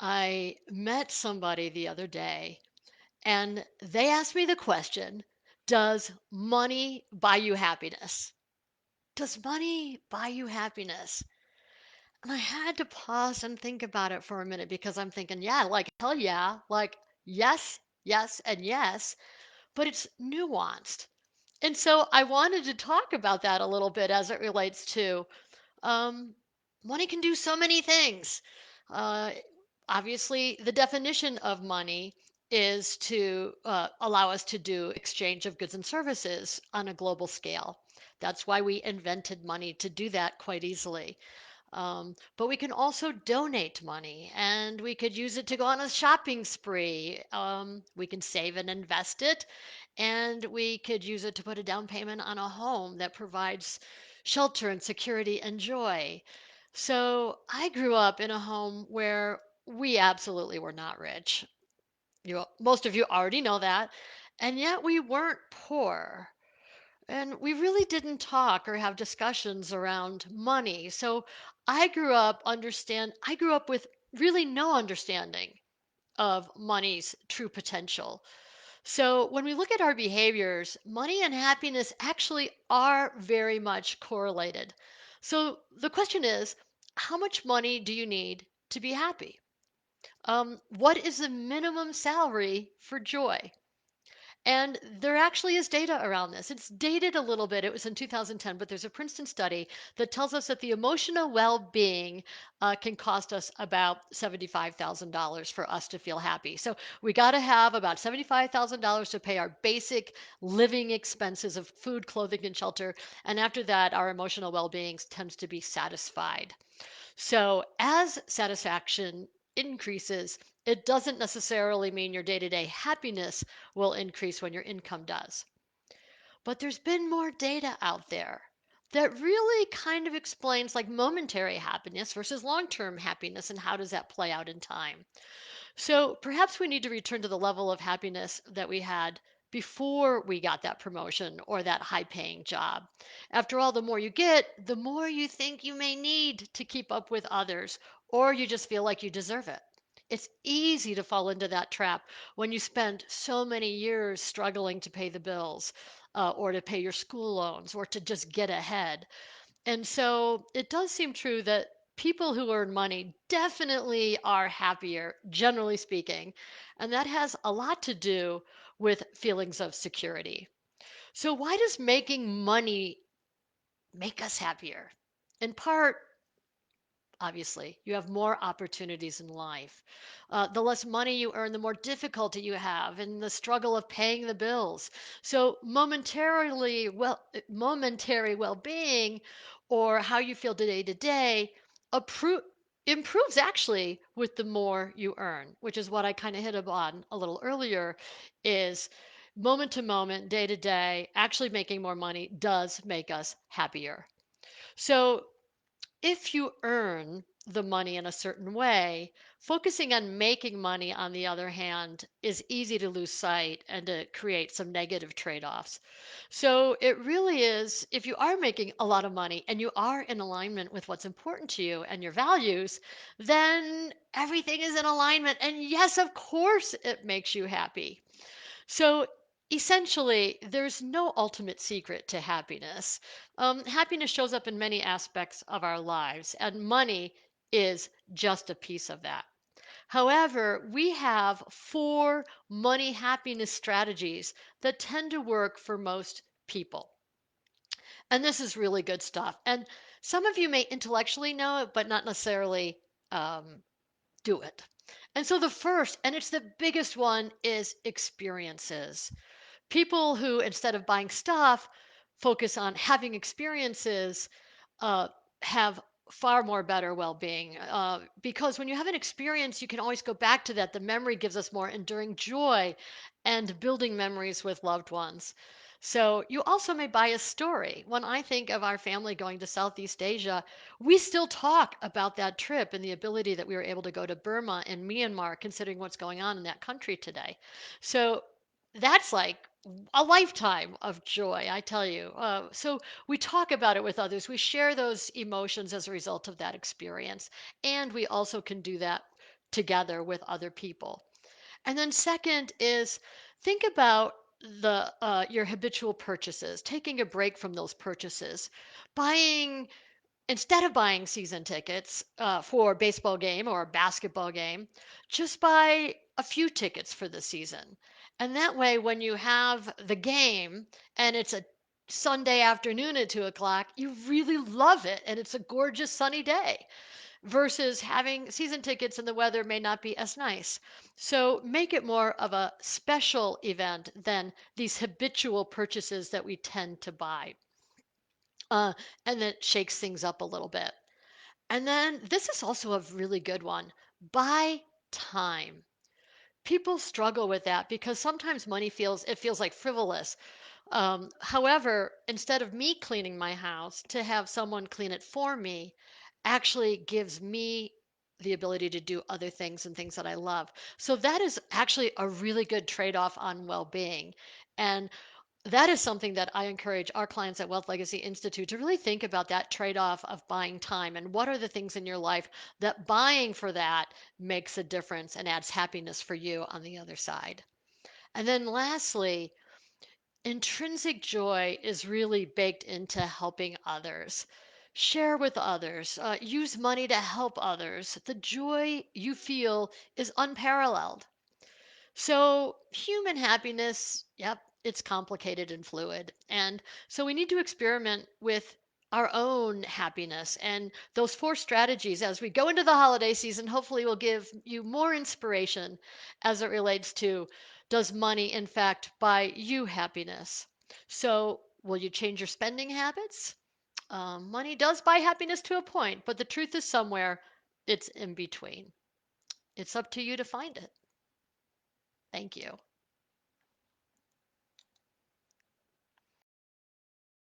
I met somebody the other day and they asked me the question, does money buy you happiness? Does money buy you happiness? And I had to pause and think about it for a minute because I'm thinking, yeah, like hell yeah, like yes, yes, and yes, but it's nuanced. And so I wanted to talk about that a little bit as it relates to um, money can do so many things. Uh, Obviously, the definition of money is to allow us to do exchange of goods and services on a global scale. That's why we invented money to do that quite easily. But we can also donate money and we could use it to go on a shopping spree. We can save and invest it, and we could use it to put a down payment on a home that provides shelter and security and joy. So I grew up in a home where we absolutely were not rich. Most of you already know that. And yet we weren't poor. And we really didn't talk or have discussions around money. So I grew up with really no understanding of money's true potential. So when we look at our behaviors, money and happiness actually are very much correlated. So the question is, how much money do you need to be happy? What is the minimum salary for joy? And there actually is data around this. It's dated a little bit. It was in 2010, but there's a Princeton study that tells us that the emotional well being can cost us about $75,000 for us to feel happy. So we got to have about $75,000 to pay our basic living expenses of food, clothing, and shelter. And after that, our emotional well being tends to be satisfied. So, as satisfaction increases, it doesn't necessarily mean your day to day happiness will increase when your income does. But there's been more data out there that really kind of explains like momentary happiness versus long term happiness and how does that play out in time. So perhaps we need to return to the level of happiness that we had before we got that promotion or that high paying job. After all, the more you get, the more you think you may need to keep up with others, or you just feel like you deserve it. It's easy to fall into that trap when you spend so many years struggling to pay the bills, or to pay your school loans, or to just get ahead. And so it does seem true that people who earn money definitely are happier, generally speaking. And that has a lot to do with feelings of security. So, why does making money make us happier? In part, obviously, you have more opportunities in life. The less money you earn, the more difficulty you have in the struggle of paying the bills. So momentary well-being, or how you feel day to day, appro- improves actually with the more you earn, which is what I kind of hit upon a little earlier. Is moment to moment, day to day, actually making more money does make us happier. So if you earn the money in a certain way, focusing on making money, on the other hand, is easy to lose sight and to create some negative trade offs. So it really is, if you are making a lot of money and you are in alignment with what's important to you and your values, then everything is in alignment. And yes, of course, it makes you happy. So essentially, there's no ultimate secret to happiness. Happiness shows up in many aspects of our lives, and money is just a piece of that. However, we have four money happiness strategies that tend to work for most people. And this is really good stuff. And some of you may intellectually know it, but not necessarily um, do it. And so the first, and it's the biggest one, is experiences. People who, instead of buying stuff, focus on having experiences, uh, have far more better well-being, because when you have an experience you can always go back to that. The memory gives us more enduring joy and building memories with loved ones. So you also may buy a story. When I think of our family going to Southeast Asia, we still talk about that trip and the ability that we were able to go to Burma and Myanmar, considering what's going on in that country today. So that's like a lifetime of joy, I tell you. So we talk about it with others. We share those emotions as a result of that experience. And we also can do that together with other people. And then second is think about the your habitual purchases, taking a break from those purchases, buying instead of buying season tickets for a baseball game or a basketball game, just buy a few tickets for the season. And that way, when you have the game and it's a Sunday afternoon at 2 o'clock, you really love it and it's a gorgeous sunny day versus having season tickets and the weather may not be as nice. So make it more of a special event than these habitual purchases that we tend to buy. Uh, and then shakes things up a little bit. And then this is also a really good one. Buy time. People struggle with that because sometimes money feels like frivolous. However, instead of me cleaning my house, to have someone clean it for me actually gives me the ability to do other things and things that I love. So that is actually a really good trade-off on well-being. And that is something that I encourage our clients at Wealth Legacy Institute to really think about that trade off of buying time and what are the things in your life that buying for that makes a difference and adds happiness for you on the other side. And then lastly, intrinsic joy is really baked into helping others. Share with others, use money to help others. The joy you feel is unparalleled. So, human happiness, yep, it's complicated and fluid. And so we need to experiment with our own happiness. And those four strategies as we go into the holiday season hopefully will give you more inspiration as it relates to does money, in fact, buy you happiness? So, will you change your spending habits? Money does buy happiness to a point, but the truth is somewhere it's in between. It's up to you to find it. Thank you.